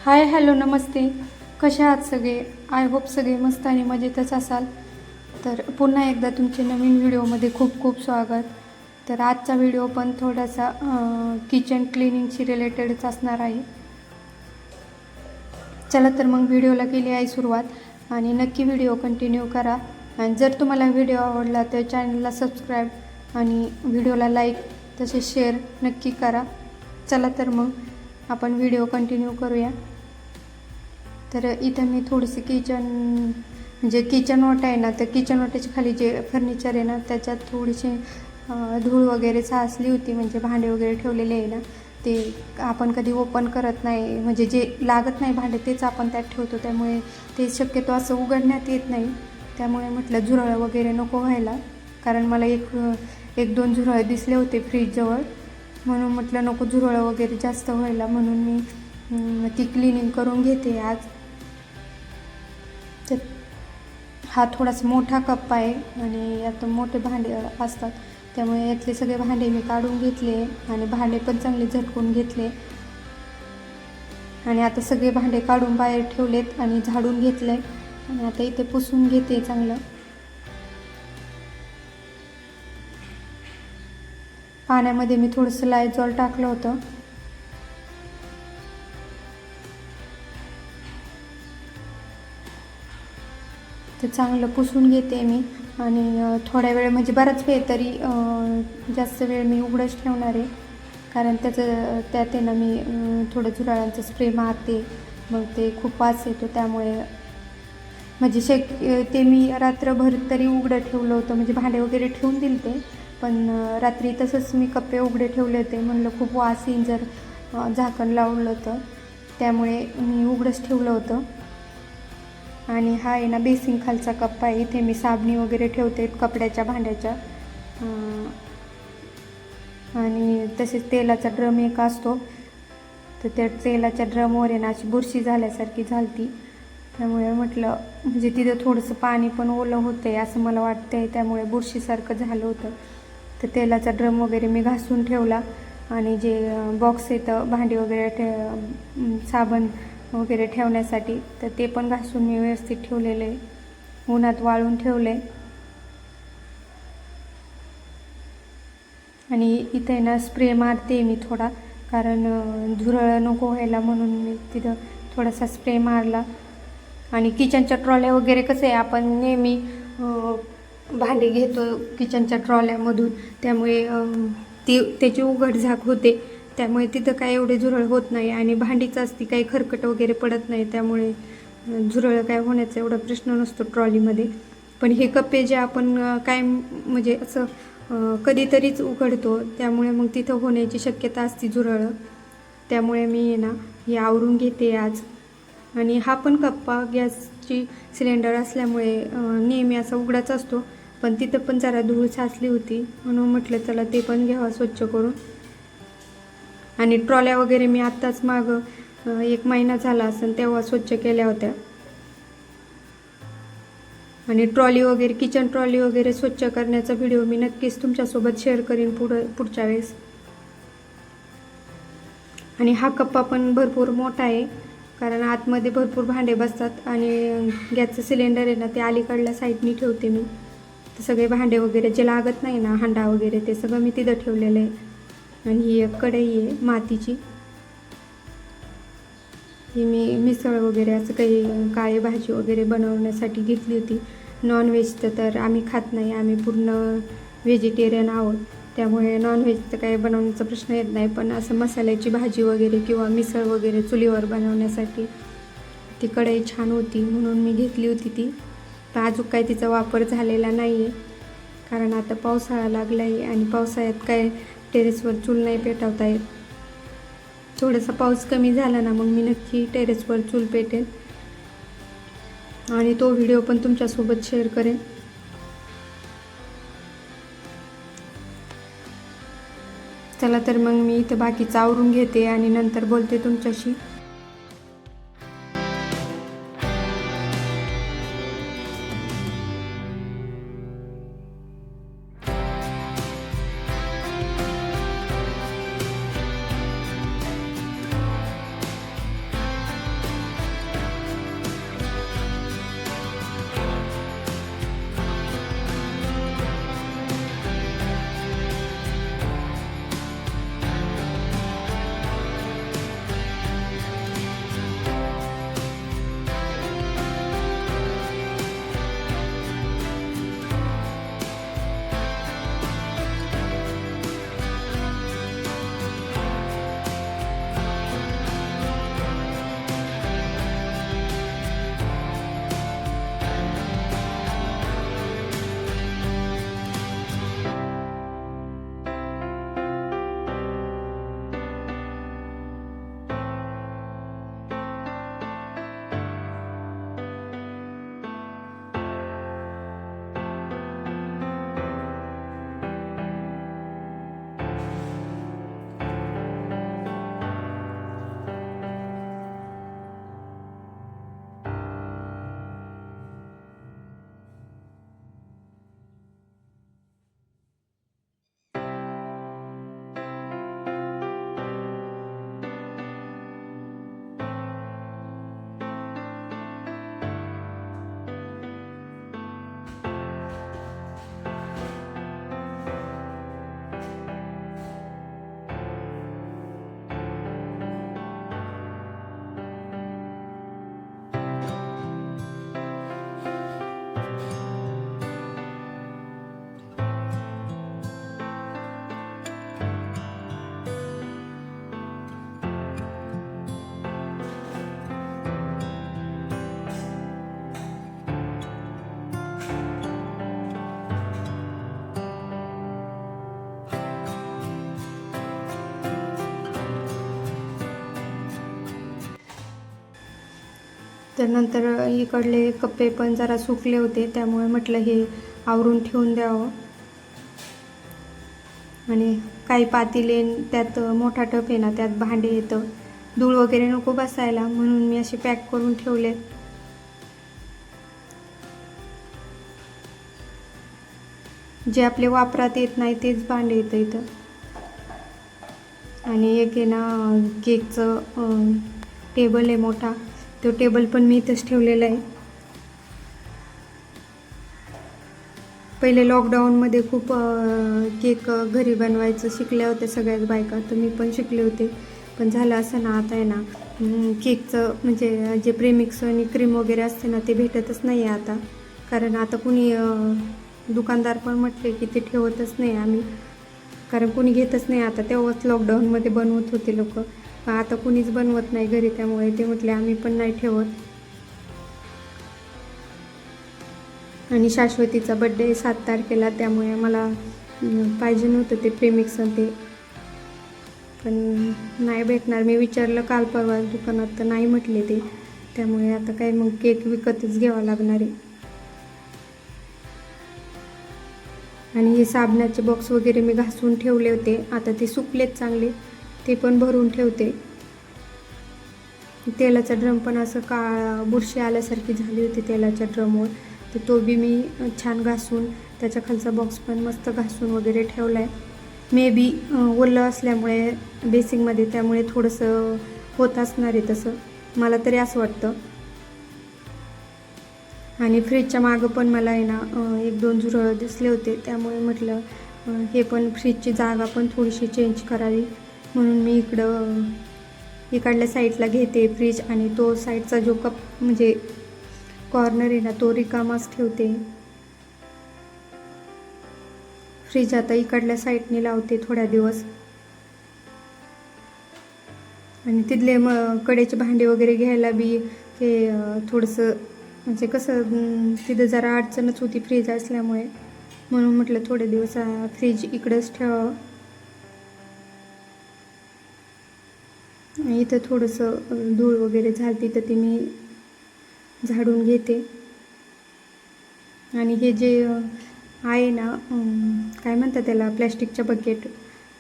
Hi hello नमस्ते. कशा आहात सगळे? आय होप सगळे मस्त आणि मजेतच असाल. तर पुन्हा एकदा तुमचे नवीन व्हिडिओमध्ये खूप खूप स्वागत. तर आजचा व्हिडिओ पण थोडासा किचन क्लिनिंगशी रिलेटेडच असणार आहे. चला तर मग व्हिडिओला केली आहे सुरुवात आणि नक्की व्हिडिओ कंटिन्यू करा. आणि जर तुम्हाला व्हिडिओ आवडला तर चॅनलला सबस्क्राईब आणि व्हिडिओला लाईक तसेच शेअर नक्की करा. चला तर मग आपण व्हिडिओ कंटिन्यू करूया. तर इथं मी थोडंसं किचन ओटा आहे ना, तर किचन ओट्याच्या खाली जे फर्निचर आहे ना त्याच्यात थोडीशी धूळ वगैरे साचली होती. म्हणजे भांडे वगैरे ठेवलेले आहे ना, ते आपण कधी ओपन करत नाही. म्हणजे जे लागत नाही भांडे तेच आपण त्यात ठेवतो, त्यामुळे ते शक्यतो असं उघडण्यात येत नाही. त्यामुळे म्हटलं झुरळं वगैरे नको व्हायला, कारण मला एक दोन झुरळ दिसले होते फ्रीजजवळ, म्हणून म्हटलं नको झुरळं वगैरे जास्त व्हायला, म्हणून मी ती क्लिनिंग करून घेते आज. तर हा थोडासा मोठा कप आहे आणि यात मोठे भांडे असतात, त्यामुळे यातले सगळे भांडे मी काढून घेतले आणि भांडे पण चांगले झटकून घेतले. आणि आता सगळे भांडे काढून बाहेर ठेवलेत आणि झाडून घेतले आणि आता इथे पुसून घेते चांगलं. पाण्यामध्ये मी थोडंसं लायझॉल टाकलं होतं. ते चांगलं पुसून घेते मी आणि थोड्या वेळ म्हणजे बराच वेळ तरी जास्त वेळ मी उघडंच ठेवणार आहे, कारण त्यात आहे ना मी थोडं झुरळांचा स्प्रे मारते, मग ते खूप वास येतो. त्यामुळे म्हणजे ते मी रात्रभर तरी उघडं ठेवलं होतं, म्हणजे भांडे वगैरे ठेवून दिले ते, पण रात्री तसंच मी कप्पे उघडे ठेवले होते. म्हणलं खूप वास येईन जर झाकण लावलं तर, त्यामुळे मी उघडंच ठेवलं होतं. आणि हा आहे ना बेसिन खालचा कप्पा आहे. इथे मी साबणी वगैरे ठेवते कपड्याच्या भांड्याच्या, आणि तसेच तेलाचा ड्रम एक असतो, तर त्या तेलाच्या ड्रमवर आहे ना अशी बुरशी झाल्यासारखी झालती. त्यामुळे म्हटलं म्हणजे तिथं थोडंसं पाणी पण ओलं होतं आहे असं मला वाटतं आहे, त्यामुळे बुरशीसारखं झालं होतं. तर तेलाचा ड्रम वगैरे मी घासून ठेवला आणि जे बॉक्स येतं भांडी वगैरे साबण वगैरे ठेवण्यासाठी, तर ते पण घासून मी व्यवस्थित ठेवलेले, उन्हात वाळून ठेवले. आणि इथे ना स्प्रे मारते मी थोडा, कारण झुरळ नको व्हायला, म्हणून मी तिथं थोडासा स्प्रे मारला. आणि किचनच्या ट्रॉल्या वगैरे कसं आहे, आपण नेहमी भांडी घेतो किचनच्या ट्रॉल्यामधून, त्यामुळे त्याची उघडझाक होते, त्यामुळे तिथं काय एवढे झुरळ होत नाही. आणि भांडीच असती, काही खरकट वगैरे पडत नाही, त्यामुळे झुरळ काय होण्याचा एवढा प्रश्न नसतो ट्रॉलीमध्ये. पण हे कप्पे जे आपण काय म्हणजे असं कधीतरीच उघडतो, त्यामुळे मग तिथं होण्याची शक्यता असते झुरळ. त्यामुळे मी ना हे आवरून घेते आज. आणि हा पण कप्पा गॅसची सिलेंडर असल्यामुळे नेहमी असा उघडाच असतो, पण तिथं पण जरा धूळ साचली होती, म्हणून म्हटलं चला ते पण घ्यावा स्वच्छ करून. आणि ट्रॉल्या वगैरे मी आत्ताच मागं 1 महिना झाला असेल तेव्हा स्वच्छ केल्या होत्या. आणि ट्रॉली वगैरे किचन ट्रॉली वगैरे स्वच्छ करण्याचा व्हिडिओ मी नक्कीच तुमच्यासोबत शेअर करीन पुढच्या वेळेस. आणि हा कप्पा पण भरपूर मोठा आहे, कारण आतमध्ये भरपूर भांडे बसतात आणि गॅसचं सिलेंडर आहे ना ते अलीकडल्या साईडनी ठेवते मी. तर सगळे भांडे वगैरे जे लागत नाही ना, हांडा वगैरे, ते सगळं मी तिथं ठेवलेलं आहे. आणि ही एक कढई आहे मातीची, ही मी मिसळ वगैरे असं काही काळी भाजी वगैरे बनवण्यासाठी घेतली होती. नॉनव्हेजचं तर आम्ही खात नाही, आम्ही पूर्ण व्हेजिटेरियन आहोत, त्यामुळे नॉनव्हेजचं काही बनवण्याचा प्रश्न येत नाही. पण असं मसाल्याची भाजी वगैरे किंवा मिसळ वगैरे चुलीवर बनवण्यासाठी ती कढई छान होती, म्हणून मी घेतली होती ती. पण अजून काही तिचा वापर झालेला नाही आहे, कारण आता पावसाळा लागला आहे आणि पावसाळ्यात काय टेरेसवर चूल नाही पेटवता येत. थोडासा पाऊस कमी झाला ना, मग मी नक्की टेरेसवर चूल पेटेन आणि तो व्हिडिओ पण तुमच्यासोबत शेअर करेन. चला तर मग मी इथं बाकीचं आवरून घेते आणि नंतर बोलते तुमच्याशी. तर नंतर इकडले कप्पे पण जरा सुकले होते, त्यामुळे म्हटलं हे आवरून ठेवून द्यावं. आणि काही पातेले, त्यात मोठा टप आहे ना, त्यात भांडे येतं, धूळ वगैरे नको बसायला म्हणून मी असे पॅक करून ठेवले. जे आपले वापरात येत नाही तेच भांडे येतं इथं. आणि एक आहे ना केकचं टेबल आहे मोठा, तो टेबल पण मी इथंच ठेवलेला आहे. पहिले लॉकडाऊनमध्ये खूप केक घरी बनवायचं शिकल्या होत्या सगळ्याच बायका, तर मी पण शिकले होते. पण झालं असं ना, आता आहे ना केकचं म्हणजे जे प्रेमिक्स आणि क्रीम वगैरे असते ना, ते भेटतच नाही आहे आता. कारण आता कुणी दुकानदार पण म्हटले की ते ठेवतच नाही आम्ही, कारण कुणी घेतच नाही आता. तेव्हाच लॉकडाऊनमध्ये बनवत होते लोक, पण आता कुणीच बनवत नाही घरी, त्यामुळे ते म्हटले आम्ही पण नाही ठेवत. आणि शाश्वतीचा बड्डे 7 तारखेला, त्यामुळे मला पाहिजे नव्हतं ते प्रेमिक्स ते, पण नाही भेटणार. मी विचारलं काल परवा दुकानात, तर नाही म्हटले ते, त्यामुळे आता काय मग केक विकतच घ्यावा लागणार आहे. आणि हे साबणाचे बॉक्स वगैरे मी घासून ठेवले होते, आता ते सुकलेत चांगले, ते पण भरून ठेवते. तेलाचा ड्रम पण असं बुरशी आल्यासारखी झाली होती तेलाच्या ड्रमवर, तर तो बी मी छान घासून, त्याच्या खालचा बॉक्स पण मस्त घासून वगैरे ठेवला आहे. मे बी ओलं असल्यामुळे बेसिंगमध्ये, त्यामुळे थोडंसं होत असणार आहे तसं, मला तरी असं वाटतं. आणि फ्रीजच्या मागं पण मला आहे ना 1-2 झुरळ दिसले होते, त्यामुळे म्हटलं हे पण फ्रीजची जागा पण थोडीशी चेंज करावी, म्हणून मी इकडल्या साईडला घेते फ्रीज, आणि तो साईडचा जो म्हणजे कॉर्नर आहे ना, तो रिकामाच ठेवते. फ्रीज आता इकडल्या साईडने लावते थोड्या दिवस. आणि तिथले कडेचे भांडे वगैरे घ्यायला बी हे थोडंसं म्हणजे कसं तिथं जरा अडचणच होती फ्रीज असल्यामुळे, म्हणून म्हटलं थोडे दिवस फ्रीज इकडंच ठेवावं. इथं थोडंसं धूळ वगैरे झाली तर ती मी झाडून घेते. आणि हे जे आहे ना काय म्हणतात त्याला, प्लॅस्टिकच्या बकेट,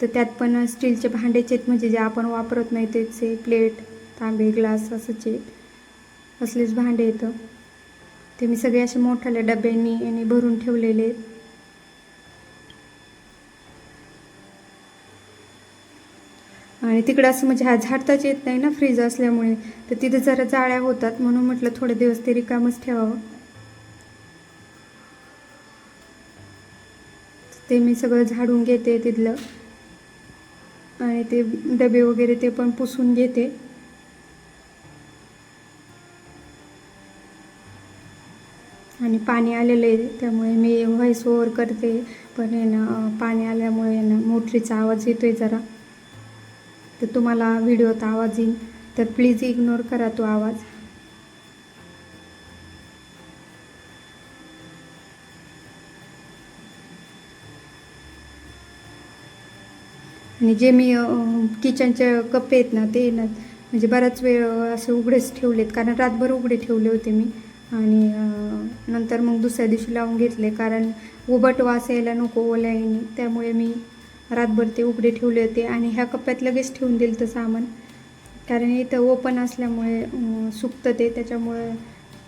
तर त्यात पण स्टीलचे भांडेच आहेत, म्हणजे जे आपण वापरत नाही त्याचे, प्लेट, तांबे, ग्लास असंचे असलेच भांडे येतं. ते मी सगळे असे मोठ्याल्या डब्यांनी भरून ठेवलेले आहेत. आणि तिकडं असं म्हणजे झाडताच येत नाही ना फ्रीज असल्यामुळे, तर तिथं जरा जाळ्या होतात, म्हणून म्हटलं थोडे दिवस ते रिकामच ठेवावं. ते मी सगळं झाडून घेते तिथलं, आणि ते डबे वगैरे ते पण पुसून घेते. आणि पाणी आलेलं आहे, त्यामुळे मी व्हॉइस ओव्हर करते, पण आहे ना पाणी आल्यामुळे आहे ना मोटरीचा आवाज येतोय जरा, तर तुम्हाला व्हिडिओत आवाज येईल, तर प्लीज इग्नोर करा तो आवाज. आणि जे मी किचनचे कप्पे आहेत ना, ते ना म्हणजे बराच वेळ असे उघडेच ठेवलेत, कारण रातभर उघडे ठेवले होते मी, आणि नंतर मग दुसऱ्या दिवशी लावून घेतले, कारण उबट वास यायला नको ओल्याने, त्यामुळे मी रातभर ते उघडे ठेवले होते. आणि ह्या कप्प्यात लगेच ठेवून दिलं तर सामान, कारण इथं ओपन असल्यामुळे सुकतं ते, त्याच्यामुळे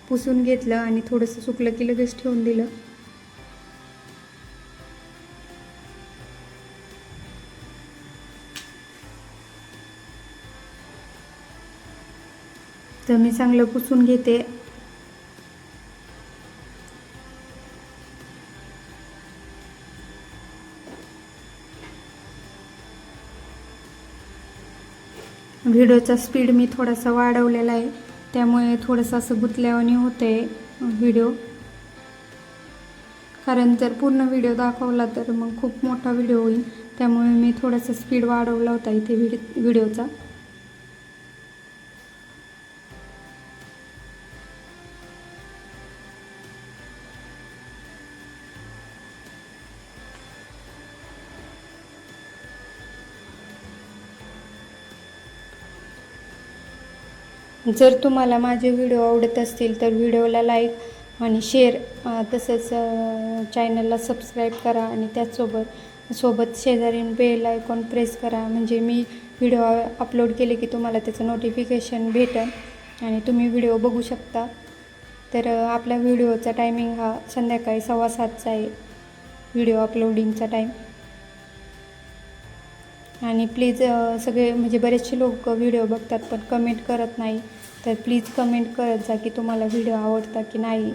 पुसून घेतलं आणि थोडंसं सुकलं की लगेच ठेवून दिलं. तर मी चांगलं पुसून घेते. व्हिडिओचा स्पीड मी थोडासा वाढवलेला आहे, त्यामुळे थोडंसं असं गुंतल्यावानी होतं आहे व्हिडिओ, कारण जर पूर्ण व्हिडिओ दाखवला तर मग खूप मोठा व्हिडिओ होईल, त्यामुळे मी थोडासा स्पीड वाढवला होता इथे व्हिडिओचा. जर तुम्हाला माझे व्हिडिओ आवडत असतील तर व्हिडिओला लाईक आणि शेअर तसंच चॅनलला सबस्क्राईब करा आणि सोबत शेजारी बेल आयकॉन प्रेस करा, म्हणजे मी व्हिडिओ अपलोड केले की तुम्हाला त्याचं नोटिफिकेशन भेटेल आणि तुम्ही व्हिडिओ बघू शकता. तर आपल्या व्हिडिओचा टायमिंग हा संध्याकाळी 6:15चा आहे, व्हिडिओ अपलोडिंगचा टाईम. आणि प्लीज सगळे म्हणजे बरेचसे लोक व्हिडिओ बघतात पण कमेंट करत नाही, तर प्लीज कमेंट करत जा की तुम्हाला व्हिडिओ आवडता की नाही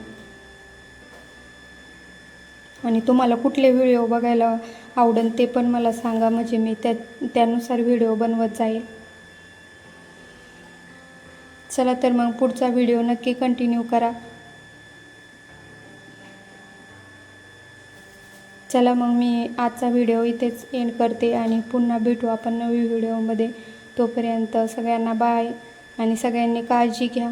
आणि तुम्हाला कुठले व्हिडिओ बघायला आवडेल ते पण मला सांगा, म्हणजे मी त्यानुसार व्हिडिओ बनवत जाईल. चला तर मग पुढचा व्हिडिओ नक्की कंटिन्यू करा. चला मग मी आजचा व्हिडिओ इथेच एंड करते आणि पुन्हा भेटू आपण नवीन व्हिडिओमध्ये. तोपर्यंत सगळ्यांना बाय आणि सगळ्यांनी काळजी घ्या.